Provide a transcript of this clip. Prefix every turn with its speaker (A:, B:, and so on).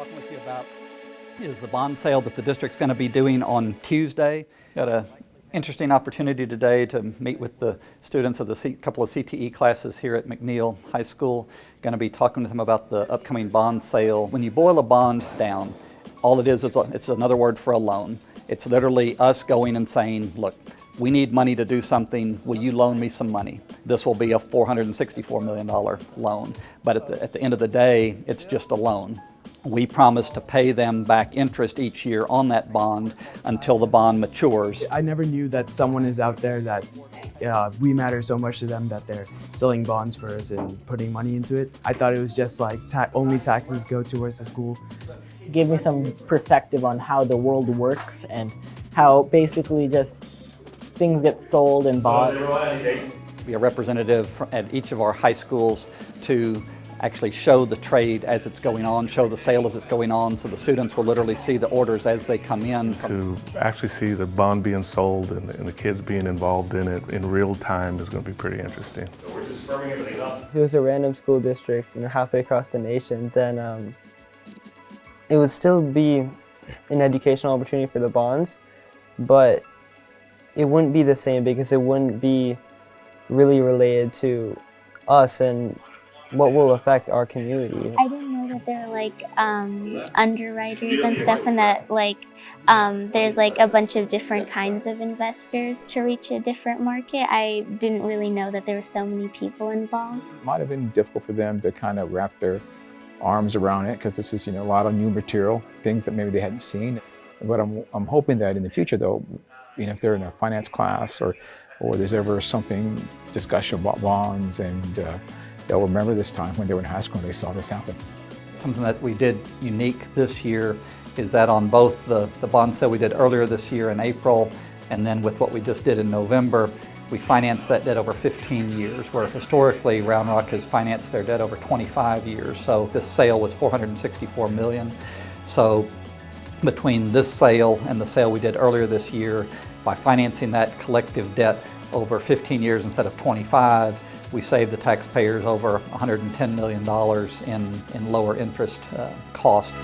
A: talking with you about is the bond sale that the district's going to be doing on Tuesday. Got an interesting opportunity today to meet with the students of the couple of CTE classes here at McNeil High School. Going to be talking with them about the upcoming bond sale. When you boil a bond down, all it is it's another word for a loan. It's literally us going and saying, look, we need money to do something, will you loan me some money? This will be a $464 million loan, but at the end of the day, it's just a loan. We promise to pay them back interest each year on that bond until the bond matures.
B: I never knew that someone is out there that we matter so much to them that they're selling bonds for us and putting money into it. I thought it was just like only taxes go towards the school.
C: It gave me some perspective on how the world works and how basically just things get sold and bought.
A: Be a representative at each of our high schools to actually show the trade as it's going on, show the sale as it's going on, so the students will literally see the orders as they come in.
D: To actually see the bond being sold and the kids being involved in it in real time is going to be pretty interesting.
E: So we're just firming everything up.
F: If it was a random school district, halfway across the nation, then it would still be an educational opportunity for the bonds, but it wouldn't be the same because it wouldn't be really related to us and what will affect our community.
G: I didn't know that there are underwriters and stuff, and that there's a bunch of different kinds of investors to reach a different market. I didn't really know that there were so many people involved.
H: It might have been difficult for them to kind of wrap their arms around it because this is a lot of new material, things that maybe they hadn't seen. But I'm hoping that in the future though, if they're in a finance class or there's ever discussion about bonds, and they'll remember this time when they were in high school and they saw this happen.
A: Something that we did unique this year is that on both the bond sale we did earlier this year in April, and then with what we just did in November, we financed that debt over 15 years, where historically Round Rock has financed their debt over 25 years. So this sale was $464 million. So between this sale and the sale we did earlier this year, by financing that collective debt over 15 years instead of 25, we saved the taxpayers over $110 million in lower interest cost.